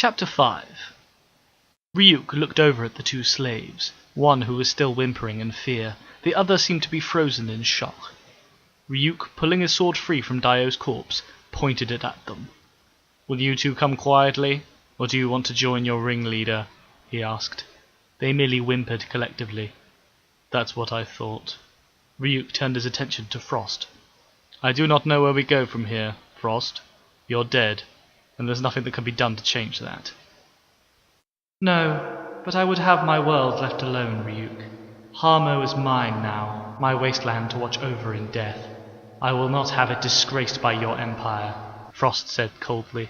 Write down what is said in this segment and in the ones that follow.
Chapter 5. Ryuk looked over at the two slaves, one who was still whimpering in fear, the other seemed to be frozen in shock. Ryuk, pulling his sword free from Dayo's corpse, pointed it at them. "Will you two come quietly, or do you want to join your ringleader?" he asked. They merely whimpered collectively. "That's what I thought." Ryuk turned his attention to Frost. "I do not know where we go from here, Frost. You're dead, and there's nothing that can be done to change that." "No, but I would have my world left alone, Ryuk. Harmo is mine now, my wasteland to watch over in death. I will not have it disgraced by your empire," Frost said coldly.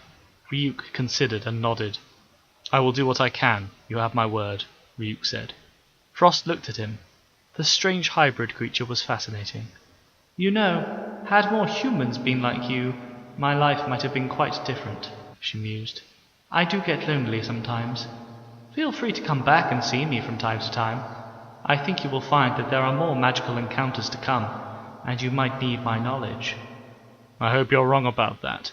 Ryuk considered and nodded. "I will do what I can, you have my word," Ryuk said. Frost looked at him. The strange hybrid creature was fascinating. "You know, had more humans been like you, my life might have been quite different," she mused. "I do get lonely sometimes. Feel free to come back and see me from time to time. I think you will find that there are more magical encounters to come, and you might need my knowledge." "I hope you're wrong about that.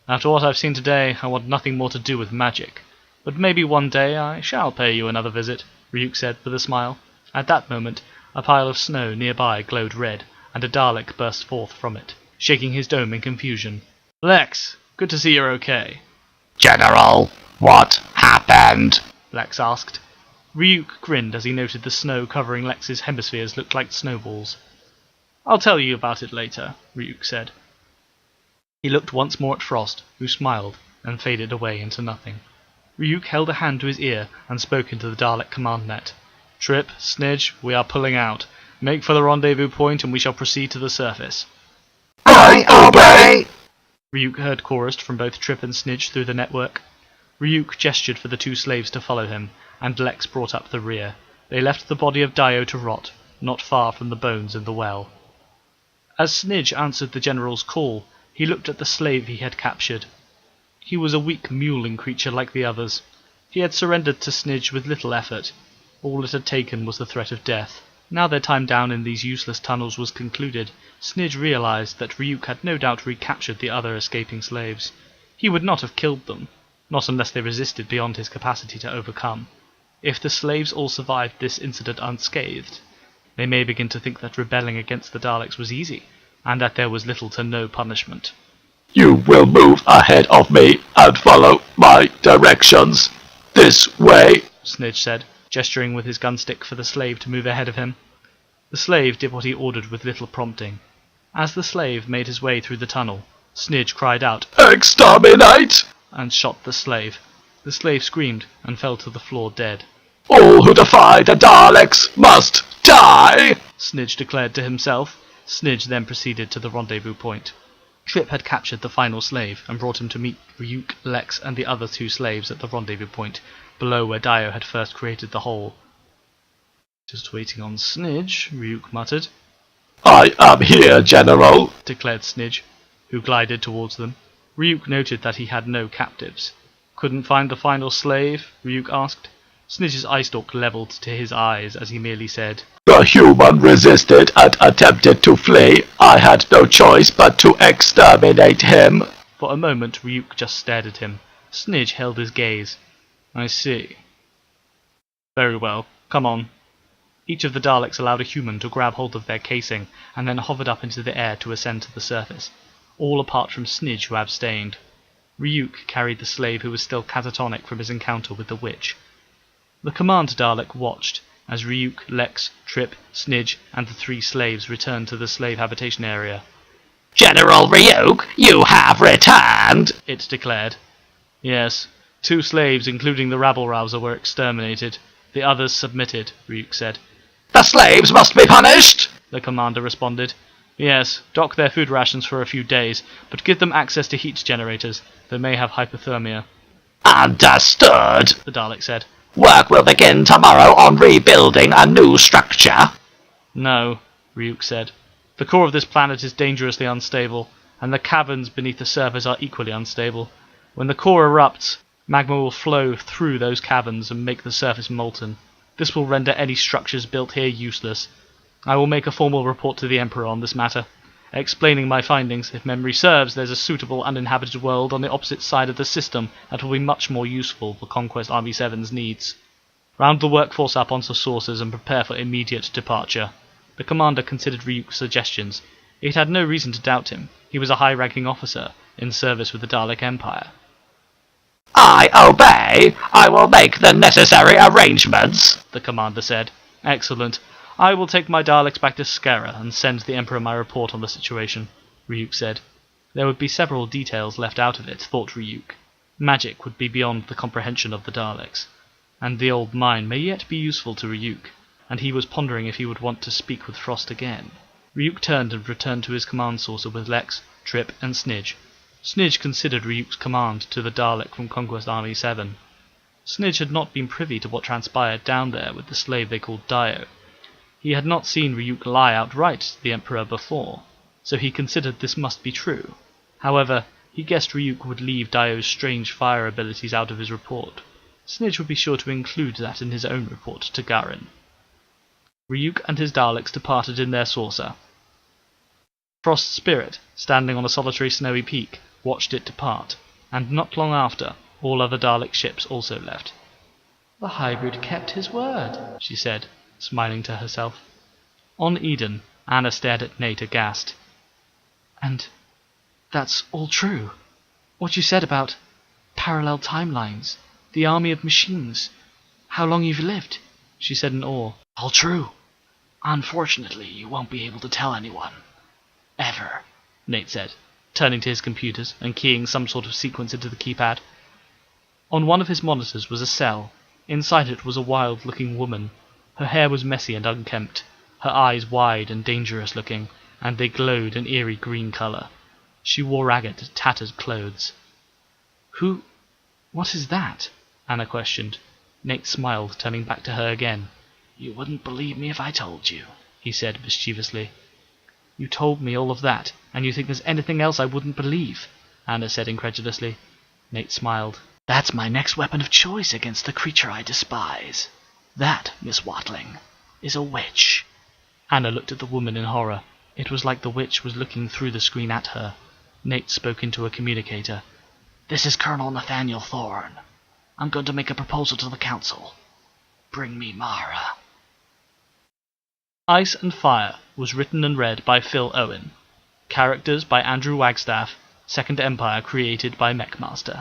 After what I've seen today, I want nothing more to do with magic. But maybe one day I shall pay you another visit," Ryuk said with a smile. At that moment, a pile of snow nearby glowed red, and a Dalek burst forth from it, shaking his dome in confusion. "Lex, good to see you're okay." "General, what happened?" Lex asked. Ryuk grinned as he noted the snow covering Lex's hemispheres looked like snowballs. "I'll tell you about it later," Ryuk said. He looked once more at Frost, who smiled, and faded away into nothing. Ryuk held a hand to his ear and spoke into the Dalek command net. "Trip, Snidge, we are pulling out. Make for the rendezvous point and we shall proceed to the surface." "I obey!" Ryuk heard chorused from both Trip and Snidge through the network. Ryuk gestured for the two slaves to follow him, and Lex brought up the rear. They left the body of Dayo to rot, not far from the bones in the well. As Snidge answered the general's call, he looked at the slave he had captured. He was a weak mewling creature like the others. He had surrendered to Snidge with little effort. All it had taken was the threat of death. Now their time down in these useless tunnels was concluded, Snidge realized that Ryuk had no doubt recaptured the other escaping slaves. He would not have killed them, not unless they resisted beyond his capacity to overcome. If the slaves all survived this incident unscathed, they may begin to think that rebelling against the Daleks was easy, and that there was little to no punishment. "You will move ahead of me and follow my directions. This way," Snidge said, gesturing with his gunstick for the slave to move ahead of him. The slave did what he ordered with little prompting. As the slave made his way through the tunnel, Snidge cried out, "Exterminate!" and shot the slave. The slave screamed and fell to the floor dead. "All who defy the Daleks must die!" Snidge declared to himself. Snidge then proceeded to the rendezvous point. Trip had captured the final slave and brought him to meet Ryuk, Lex, and the other two slaves at the rendezvous point, below where Dayo had first created the hole. "Just waiting on Snidge," Ryuk muttered. "I am here, General," declared Snidge, who glided towards them. Ryuk noted that he had no captives. "Couldn't find the final slave?" Ryuk asked. Snidge's eye stalk levelled to his eyes as he merely said, "The human resisted and attempted to flee. I had no choice but to exterminate him." For a moment Ryuk just stared at him. Snidge held his gaze. "I see. Very well, come on." Each of the Daleks allowed a human to grab hold of their casing, and then hovered up into the air to ascend to the surface, all apart from Snidge, who abstained. Ryuk carried the slave who was still catatonic from his encounter with the witch. The command Dalek watched as Ryuk, Lex, Trip, Snidge, and the three slaves returned to the slave habitation area. "General Ryuk, you have returned," it declared. "Yes, 2 slaves, including the rabble-rouser, were exterminated. The others submitted," Ryuk said. "The slaves must be punished," the commander responded. "Yes, dock their food rations for a few days, but give them access to heat generators. They may have hypothermia." "Understood," the Dalek said. "Work will begin tomorrow on rebuilding a new structure." "No," Ryuk said. "The core of this planet is dangerously unstable, and the caverns beneath the surface are equally unstable. When the core erupts, magma will flow through those caverns and make the surface molten. This will render any structures built here useless. I will make a formal report to the Emperor on this matter. explaining my findings. If memory serves, there's a suitable uninhabited world on the opposite side of the system that will be much more useful for Conquest Army 7's needs. Round the workforce up onto sources and prepare for immediate departure. The commander considered Ryuk's suggestions. It had no reason to doubt him. He was a high-ranking officer in service with the Dalek Empire. I obey. I will make the necessary arrangements, the commander said. Excellent. I will take my Daleks back to Skara and send the Emperor my report on the situation, Ryuk said. There would be several details left out of it, thought Ryuk. Magic would be beyond the comprehension of the Daleks, and the old mine may yet be useful to Ryuk, and he was pondering if he would want to speak with Frost again. Ryuk turned and returned to his command saucer with Lex, Trip, and Snidge. Snidge considered Ryuk's command to the Dalek from Conquest Army 7. Snidge had not been privy to what transpired down there with the slave they called Dayo. He had not seen Ryuk lie outright to the Emperor before, so he considered this must be true. However, he guessed Ryuk would leave Dayo's strange fire abilities out of his report. Snidge would be sure to include that in his own report to Garin. Ryuk and his Daleks departed in their saucer. Frost's spirit, standing on a solitary snowy peak, watched it depart, and not long after, all other Dalek ships also left. The hybrid kept his word, she said, smiling to herself. On Eden, Anna stared at Nate aghast. And that's all true. What you said about parallel timelines, the army of machines, how long you've lived, she said in awe. All true. Unfortunately, you won't be able to tell anyone. Ever, Nate said, turning to his computers and keying some sort of sequence into the keypad. On one of his monitors was a cell. Inside it was a wild-looking woman. Her hair was messy and unkempt, her eyes wide and dangerous-looking, and they glowed an eerie green colour. She wore ragged, tattered clothes. What is that? Anna questioned. Nate smiled, turning back to her again. You wouldn't believe me if I told you, he said mischievously. You told me all of that, and you think there's anything else I wouldn't believe, Anna said incredulously. Nate smiled. That's my next weapon of choice against the creature I despise. That, Miss Watling, is a witch. Anna looked at the woman in horror. It was like the witch was looking through the screen at her. Nate spoke into a communicator. This is Colonel Nathaniel Thorne. I'm going to make a proposal to the Council. Bring me Mara. Ice and Fire was written and read by Phil Owen. Characters by Andrew Wagstaff. Second Empire created by Mechmaster.